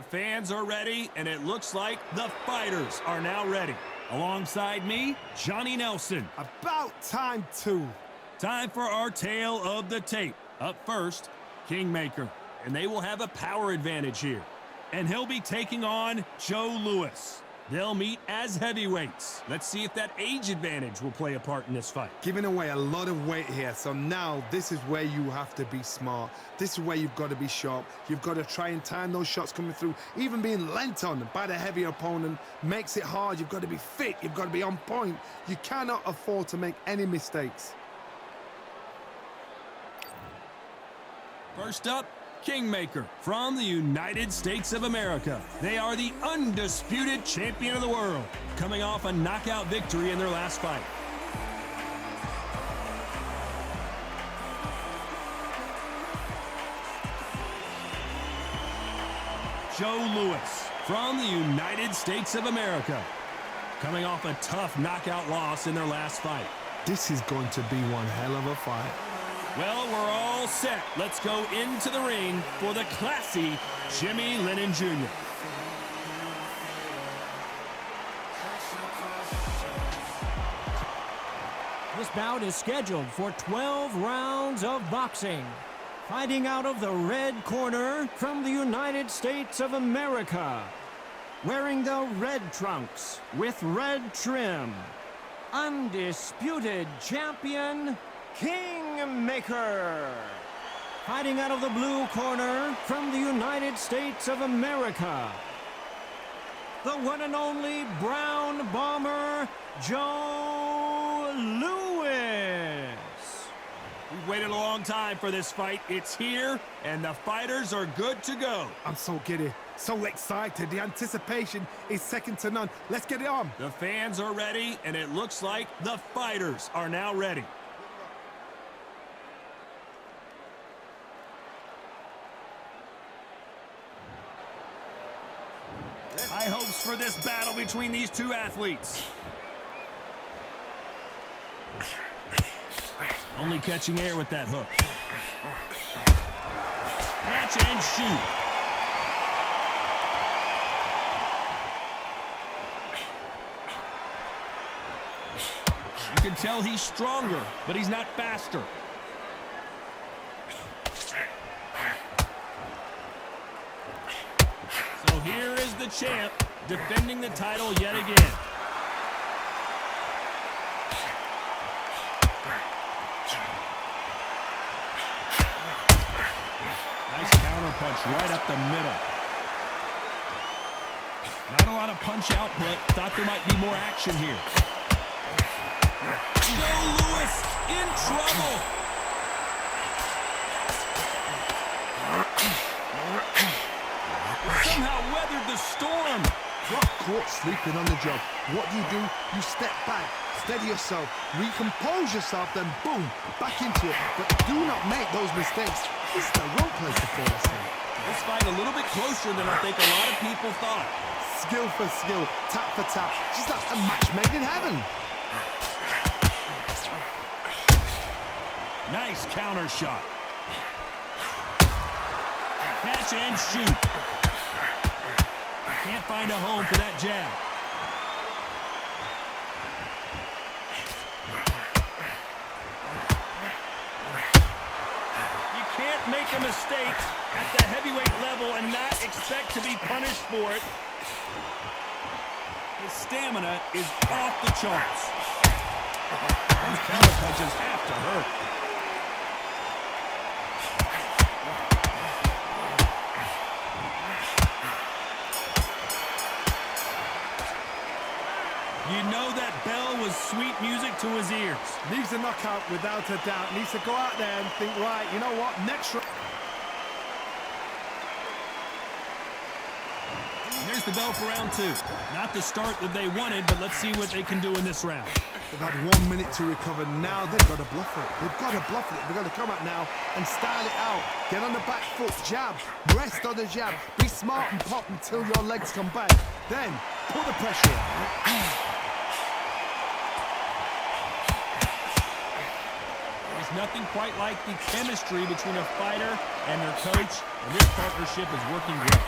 fans are ready, and it looks like the fighters are now ready. Alongside me, Johnny Nelson. About time, too. Time for our tale of the tape. Up first, Kingmaker. And they will have a power advantage here. And he'll be taking on Joe Louis. They'll meet as heavyweights. Let's see if that age advantage will play a part in this fight. Giving away a lot of weight here, so now this is where you have to be smart. This is where you've got to be sharp. You've got to try and time those shots coming through. Even being lent on by the heavier opponent makes it hard. You've got to be fit. You've got to be on point. You cannot afford to make any mistakes. First up, Kingmaker from the United States of America. They are the undisputed champion of the world, coming off a knockout victory in their last fight. Joe Louis from the United States of America, coming off a tough knockout loss in their last fight. This is going to be one hell of a fight. Well, we're all set. Let's go into the ring for the classy Jimmy Lennon Jr. This bout is scheduled for 12 rounds of boxing. Fighting out of the red corner from the United States of America. Wearing the red trunks with red trim. Undisputed champion, Kingmaker. Fighting out of the blue corner from the United States of America. The one and only Brown Bomber, Joe Louis. We've waited a long time for this fight. It's here, and the fighters are good to go. I'm so giddy, so excited. The anticipation is second to none. Let's get it on. The fans are ready, and it looks like the fighters are now ready. High hopes for this battle between these two athletes. Only catching air with that hook. Catch and shoot. You can tell he's stronger, but he's not faster. So here is the champ defending the title yet again. Nice counter punch right up the middle. Not a lot of punch output. Thought there might be more action here. Joe Louis in trouble. Somehow weathered the storm. Got caught sleeping on the job. What do? You step back, steady yourself, recompose yourself, then boom, back into it. But do not make those mistakes. This is the wrong place to fall asleep. This fight a little bit closer than I think a lot of people thought. Skill for skill, tap for tap. Just like a match made in heaven. Nice counter shot. Catch and shoot. Can't find a home for that jab. You can't make a mistake at the heavyweight level and not expect to be punished for it. His stamina is off the charts. Those counter punches have to hurt. You know that bell was sweet music to his ears. Needs a knockout without a doubt. Needs to go out there and think, right, you know what, next round. Here's the bell for round two. Not the start that they wanted, but let's see what they can do in this round. They've had 1 minute to recover. Now they've got to bluff it. They've got to bluff it. They've got to come up now and style it out. Get on the back foot, jab, rest on the jab. Be smart and pop until your legs come back. Then put the pressure on. Nothing quite like the chemistry between a fighter and their coach, and this partnership is working great.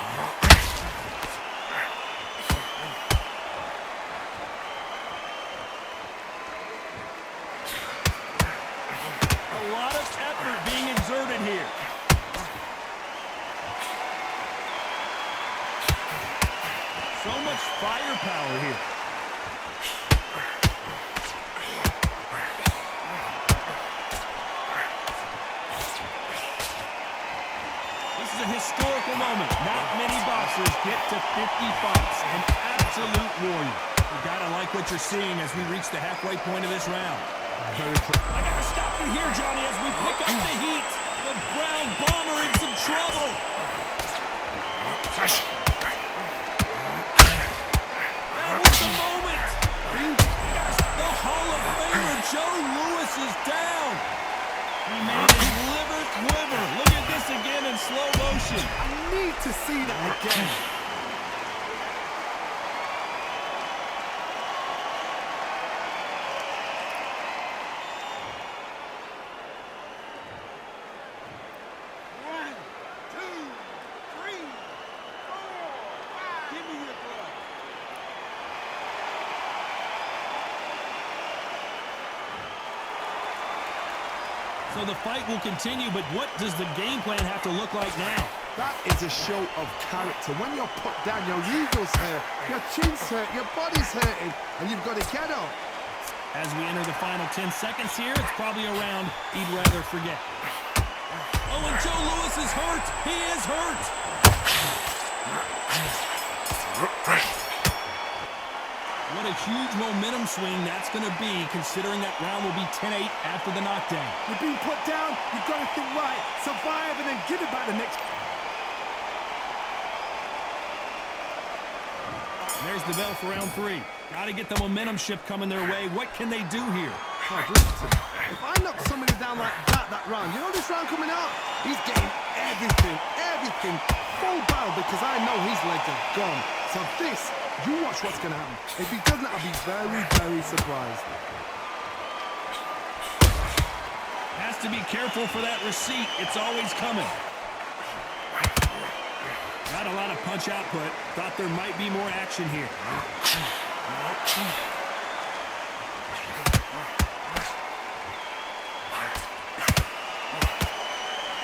much firepower here. This is a historical moment. Not many boxers get to 50 fights. An absolute warrior. You gotta like what you're seeing as we reach the halfway point of this round. I gotta stop you here, Johnny, as we pick up the heat. The ground bomber in some trouble. That was the moment. The Hall of Famer Joe Louis is down. He made his liver quiver. Look at this again in slow motion. I need to see that again. So the fight will continue, but what does the game plan have to look like now? That is a show of character. When you're put down, your ego's hurt, your chin's hurt, your body's hurting, and you've got to get up. As we enter the final 10 seconds here, it's probably a round he'd rather forget. Oh, and Joe Louis is hurt. He is hurt. What a huge momentum swing that's going to be, considering that round will be 10-8 after the knockdown. You're being put down, you've got to think right, survive, and then give it back the next. There's the bell for round 3. Got to get the momentum shift coming their way. What can they do here? Oh, listen, if I knock somebody down like that round, you know this round coming up? He's getting everything, full barrel, because I know his legs are gone. So this, you watch what's going to happen. If he doesn't, I'll be very, very surprised. Has to be careful for that receipt. It's always coming. Not a lot of punch output. Thought there might be more action here.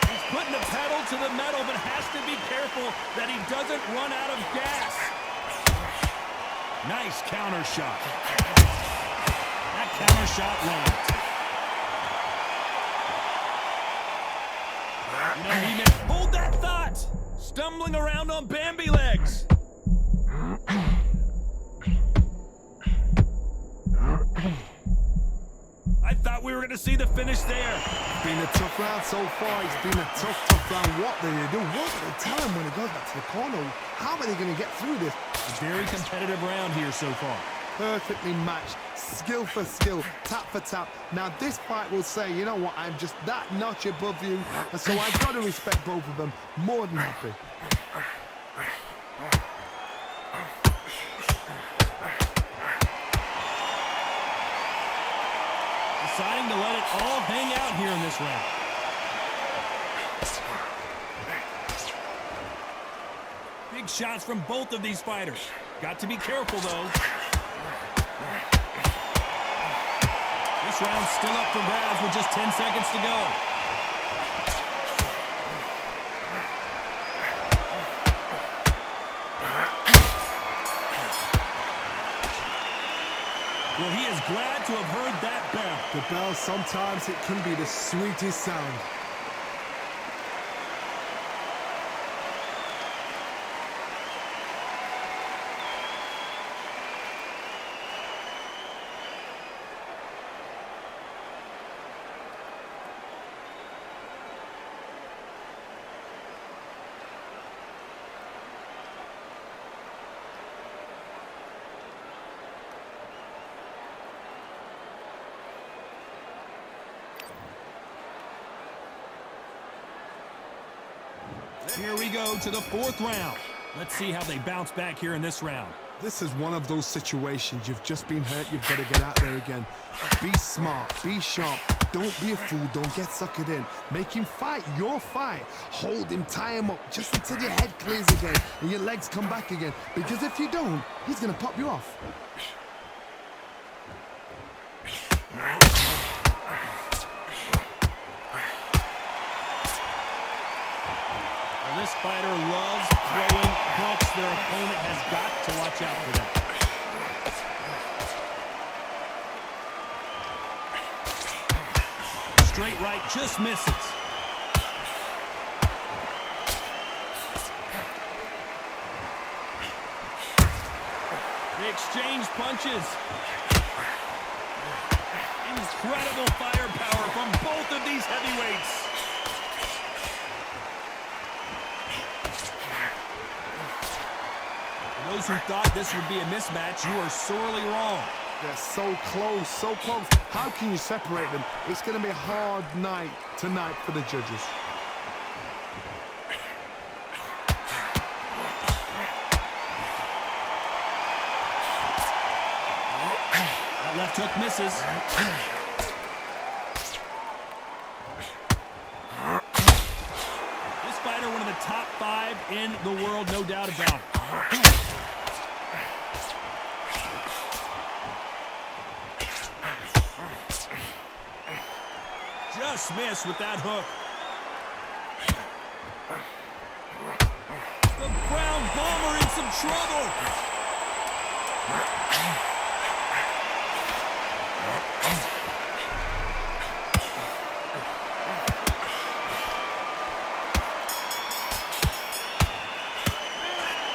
He's putting the pedal to the metal, but has to be careful that he doesn't run out of gas. Nice counter shot. That counter shot lands. You know, he may hold that thought. Stumbling around on Bambi legs. I thought we were going to see the finish there. It's been a tough round so far. It's been a tough round. What do they do? What do they tell him when he goes back to the corner? How are they going to get through this? Very competitive round here so far. Perfectly matched. Skill for skill. Tap for tap. Now this fight will say, you know what, I'm just that notch above you. And so I've got to respect both of them. More than happy. Deciding to let it all hang out here in this round. Big shots from both of these fighters. Got to be careful, though. This round's still up for grabs with just 10 seconds to go. Well, he is glad to have heard that bell. The bell, sometimes it can be the sweetest sound. Here we go to the 4th round. Let's see how they bounce back here in this round. This is one of those situations. You've just been hurt. You've got to get out there again. Be smart. Be sharp. Don't be a fool. Don't get suckered in. Make him fight your fight. Hold him. Tie him up just until your head clears again and your legs come back again. Because if you don't, he's going to pop you off. This fighter loves throwing hooks. Their opponent has got to watch watch out for that. Straight right just misses. They exchange punches. Incredible firepower from both of these heavyweights. For those who thought this would be a mismatch, you are sorely wrong. They're so close, so close. How can you separate them? It's going to be a hard night tonight for the judges. That left hook misses. This fighter, one of the top 5 in the world, no doubt about it. Just missed with that hook. The Brown Bomber in some trouble.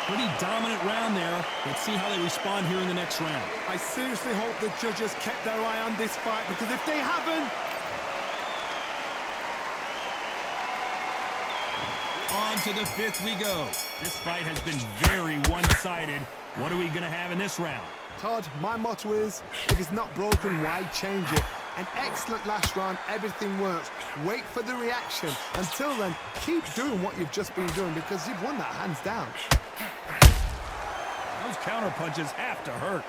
Pretty dominant round there. Let's see how they respond here in the next round. I seriously hope the judges kept their eye on this fight, because if they haven't... On to the 5th we go. This fight has been very one-sided. What are we going to have in this round? Todd, my motto is, if it's not broken, why change it? An excellent last round, everything works. Wait for the reaction. Until then, keep doing what you've just been doing, because you've won that hands down. Those counter punches have to hurt.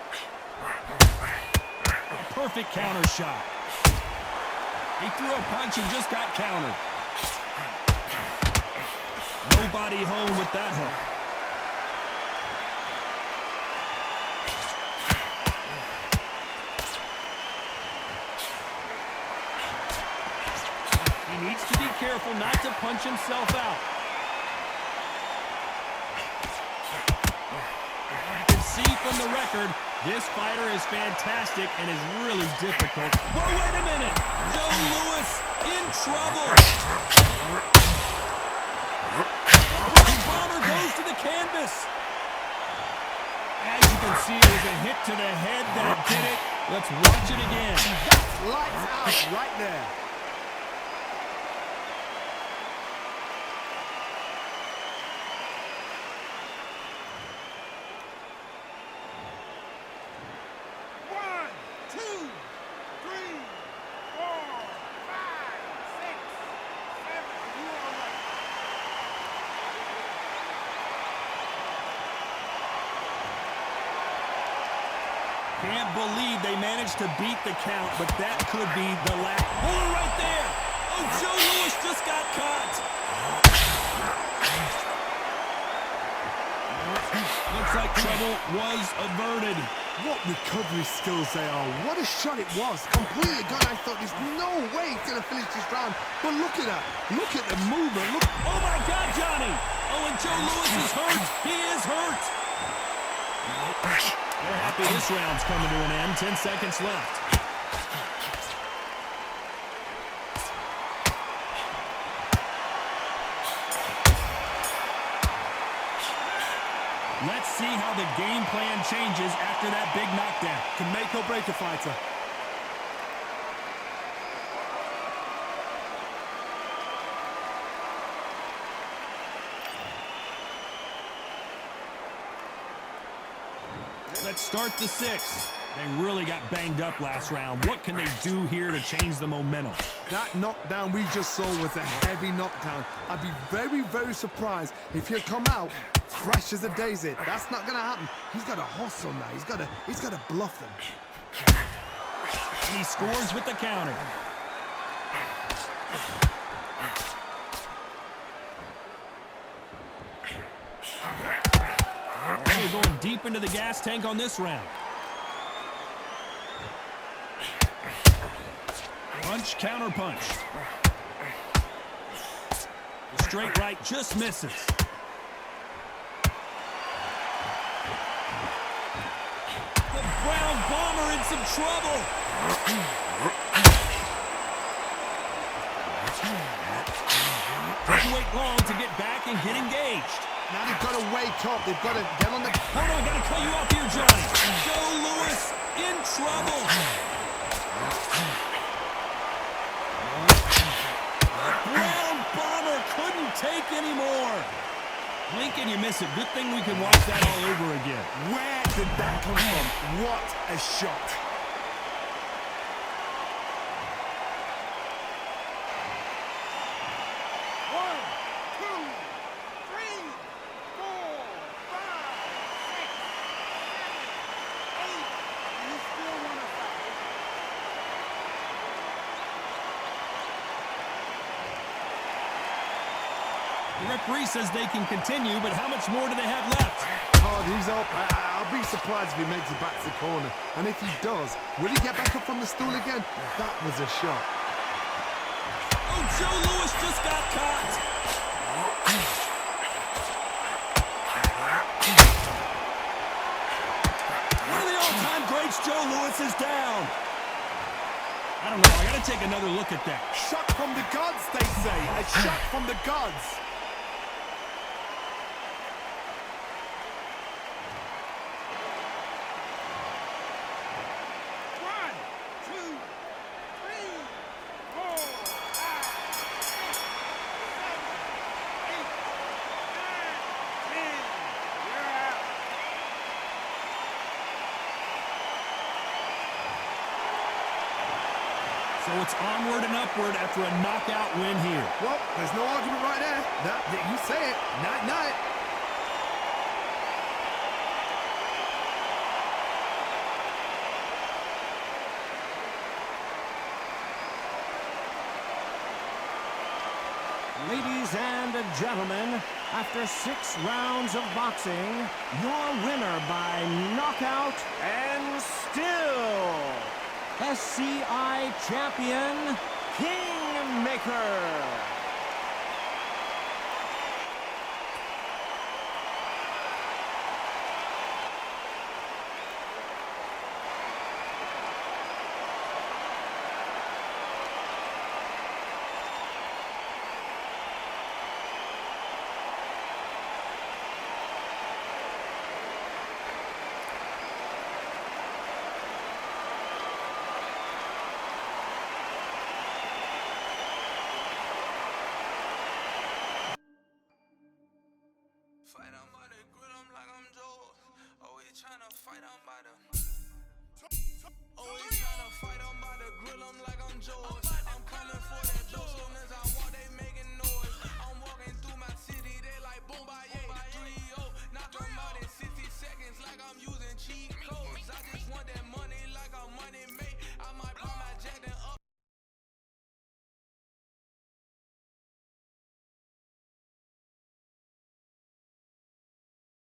A perfect counter shot. He threw a punch and just got countered. Nobody home with that hook. He needs to be careful not to punch himself out. You can see from the record, this fighter is fantastic and is really difficult. Whoa, wait a minute! Joe Louis in trouble! Bomber goes to the canvas. As you can see, it was a hit to the head that did it. Let's watch it again. Lights out right there. Can't believe they managed to beat the count, but that could be the last. Oh, right there! Oh, Joe Louis just got caught. Looks like trouble was averted. What recovery skills they are. What a shot it was. Completely gone. I thought there's no way he's going to finish this round. But look at that. Look at the movement. Look. Oh, my God, Johnny. Oh, and Joe Louis is hurt. He is hurt. They're happy this round's coming to an end. 10 seconds left. Let's see how the game plan changes after that big knockdown. Can make or break a fighter. Let's start the 6th. They really got banged up last round. What can they do here to change the momentum? That knockdown we just saw was a heavy knockdown. I'd be very, very surprised if he'll come out fresh as a daisy. That's not going to happen. He's got to hustle now. He's got to bluff them. And he scores with the counter. We're going deep into the gas tank on this round. Punch, counter punch. The straight right just misses. some trouble. Didn't wait long to get back and get engaged. Now they've got to wake up. They've got to get on the... Hold on, gotta cut you off here, Johnny. Joe Louis in trouble. Brown Bomber couldn't take anymore. Blink and you miss it. Good thing we can watch that all over again. Where did that come from? What a shot. The referee says they can continue, but how much more do they have left? Oh, he's up. I'll be surprised if he makes it back to the corner. And if he does, will he get back up from the stool again? That was a shot. Oh, Joe Louis just got caught. One of the all-time greats, Joe Louis, is down. I don't know. I got to take another look at that. Shot from the gods, they say. A shot from the gods. So it's onward and upward after a knockout win here. Well, there's no argument right there. You say it. Night-night. Ladies and gentlemen, after 6 rounds of boxing, your winner by knockout and still SCI champion, Kingmaker. Fight on by the grill, I'm like I'm Joe. Always tryna fight on by the. Always tryna fight on by the grill, I'm like I'm Joe.